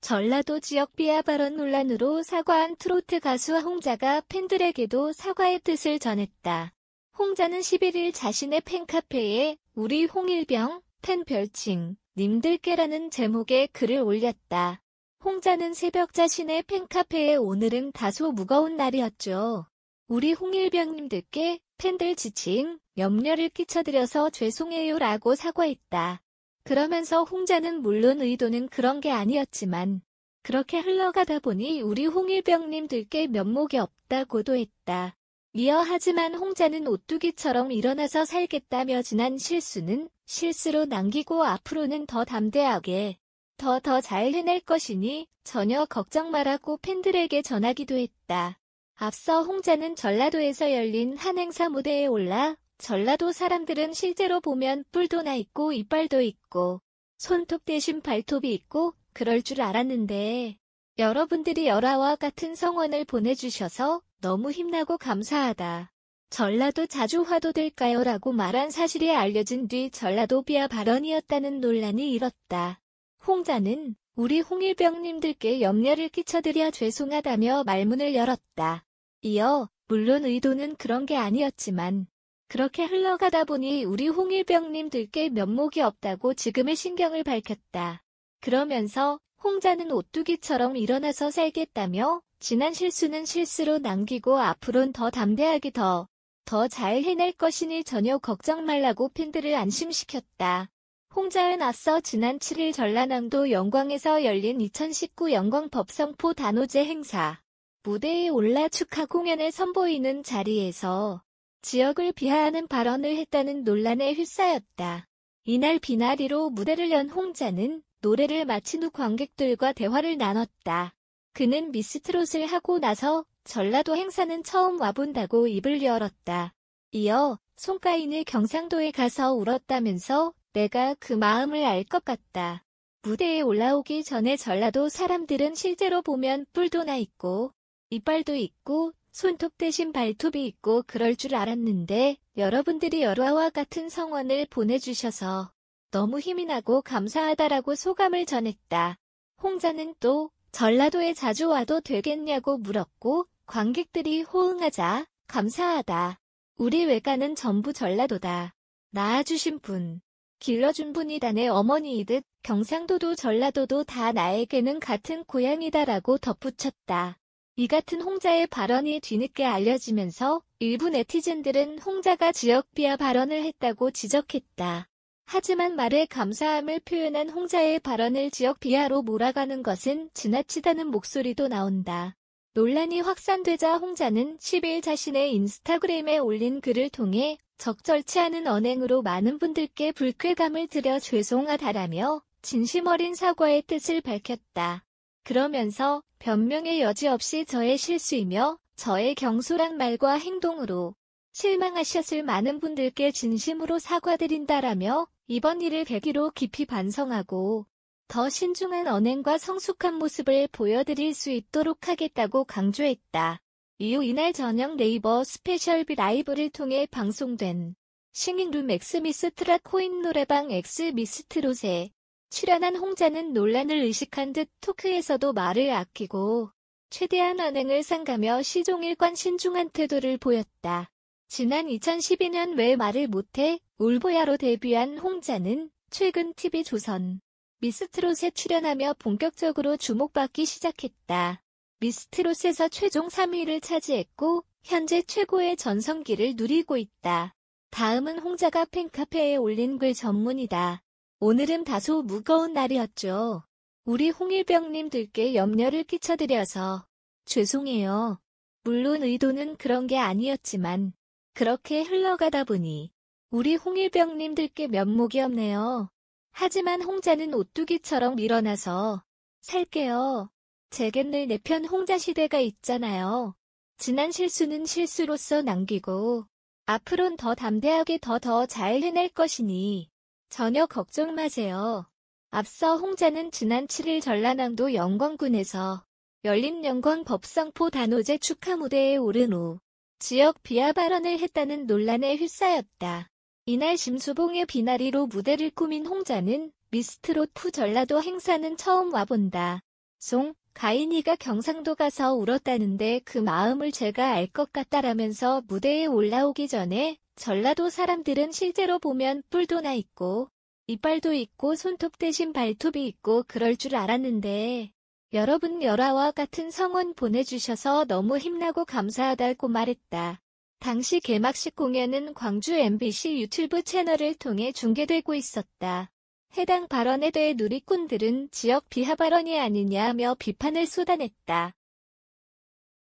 전라도 지역 비하 발언 논란으로 사과한 트로트 가수 홍자가 팬들에게도 사과의 뜻을 전했다. 홍자는 11일 자신의 팬카페에 우리 홍일병 팬 별칭 님들께라는 제목의 글을 올렸다. 홍자는 새벽 자신의 팬카페에 오늘은 다소 무거운 날이었죠. 우리 홍일병님들께 팬들 지칭, 염려를 끼쳐드려서 죄송해요 라고 사과했다. 그러면서 홍자는 물론 의도는 그런 게 아니었지만 그렇게 흘러가다 보니 우리 홍일병님들께 면목이 없다고도 했다. 이어 하지만 홍자는 오뚜기처럼 일어나서 살겠다며 지난 실수는 실수로 남기고 앞으로는 더 담대하게 더 잘 해낼 것이니 전혀 걱정 말라고 팬들에게 전하기도 했다. 앞서 홍자는 전라도에서 열린 한 행사 무대에 올라 전라도 사람들은 실제로 보면 뿔도 나 있고 이빨도 있고 손톱 대신 발톱이 있고 그럴 줄 알았는데 여러분들이 열화와 같은 성원을 보내주셔서 너무 힘나고 감사하다. 전라도 자주 화도될까요? 라고 말한 사실이 알려진 뒤 전라도 비하 발언이었다는 논란이 일었다. 홍자는 우리 홍일병님들께 염려를 끼쳐드려 죄송하다며 말문을 열었다. 이어 물론 의도는 그런 게 아니었지만 그렇게 흘러가다 보니 우리 홍일병님들께 면목이 없다고 지금의 심경을 밝혔다. 그러면서 홍자는 오뚜기처럼 일어나서 살겠다며 지난 실수는 실수로 남기고 앞으론 더 담대하게 더 잘 해낼 것이니 전혀 걱정 말라고 팬들을 안심시켰다. 홍자는 앞서 지난 7일 전라남도 영광에서 열린 2019 영광 법성포 단오제 행사 무대에 올라 축하 공연을 선보이는 자리에서 지역을 비하하는 발언을 했다는 논란에 휩싸였다. 이날 비나리로 무대를 연 홍자는 노래를 마친 후 관객들과 대화를 나눴다. 그는 미스트롯을 하고 나서 전라도 행사는 처음 와본다고 입을 열었다. 이어 송가인이 경상도에 가서 울었다면서 내가 그 마음을 알 것 같다. 무대에 올라오기 전에 전라도 사람들은 실제로 보면 뿔도 나 있고 이빨도 있고 손톱 대신 발톱이 있고 그럴 줄 알았는데 여러분들이 열화와 같은 성원을 보내주셔서 너무 힘이 나고 감사하다라고 소감을 전했다. 홍자는 또 전라도에 자주 와도 되겠냐고 물었고 관객들이 호응하자 감사하다. 우리 외가는 전부 전라도다. 낳아주신 분, 길러준 분이다. 내 어머니이듯 경상도도 전라도도 다 나에게는 같은 고향이다라고 덧붙였다. 이 같은 홍자의 발언이 뒤늦게 알려지면서 일부 네티즌들은 홍자가 지역 비하 발언을 했다고 지적했다. 하지만 말에 감사함을 표현한 홍자의 발언을 지역 비하로 몰아가는 것은 지나치다는 목소리도 나온다. 논란이 확산되자 홍자는 10일 자신의 인스타그램에 올린 글을 통해 적절치 않은 언행으로 많은 분들께 불쾌감을 드려 죄송하다라며 진심 어린 사과의 뜻을 밝혔다. 그러면서 변명의 여지 없이 저의 실수이며 저의 경솔한 말과 행동으로 실망하셨을 많은 분들께 진심으로 사과드린다라며 이번 일을 계기로 깊이 반성하고 더 신중한 언행과 성숙한 모습을 보여드릴 수 있도록 하겠다고 강조했다. 이후 이날 저녁 네이버 스페셜비 라이브를 통해 방송된 싱잉룸 엑스미스트라 코인 노래방 엑스미스트롯에 출연한 홍자는 논란을 의식한 듯 토크에서도 말을 아끼고 최대한 언행을 삼가며 시종일관 신중한 태도를 보였다. 지난 2012년 왜 말을 못해 울보야로 데뷔한 홍자는 최근 TV조선 미스트롯에 출연하며 본격적으로 주목받기 시작했다. 미스트롯에서 최종 3위를 차지했고 현재 최고의 전성기를 누리고 있다. 다음은 홍자가 팬카페에 올린 글 전문이다. 오늘은 다소 무거운 날이었죠. 우리 홍일병님들께 염려를 끼쳐드려서 죄송해요. 물론 의도는 그런 게 아니었지만 그렇게 흘러가다 보니 우리 홍일병님들께 면목이 없네요. 하지만 홍자는 오뚜기처럼 일어나서 살게요. 제겐 늘 내 편 홍자 시대가 있잖아요. 지난 실수는 실수로서 남기고 앞으론 더 담대하게 더 잘 해낼 것이니 전혀 걱정 마세요. 앞서 홍자는 지난 7일 전라남도 영광군에서 열린 영광 법성포 단오제 축하 무대에 오른 후 지역 비하 발언을 했다는 논란에 휩싸였다. 이날 심수봉의 비나리로 무대를 꾸민 홍자는 미스트롯 후 전라도 행사는 처음 와본다. 가인이가 경상도 가서 울었다는데 그 마음을 제가 알 것 같다라면서 무대에 올라오기 전에 전라도 사람들은 실제로 보면 뿔도 나 있고 이빨도 있고 손톱 대신 발톱이 있고 그럴 줄 알았는데 여러분 열아와 같은 성원 보내주셔서 너무 힘나고 감사하다고 말했다. 당시 개막식 공연은 광주 MBC 유튜브 채널을 통해 중계되고 있었다. 해당 발언에 대해 누리꾼들은 지역 비하 발언이 아니냐며 비판을 쏟아냈다.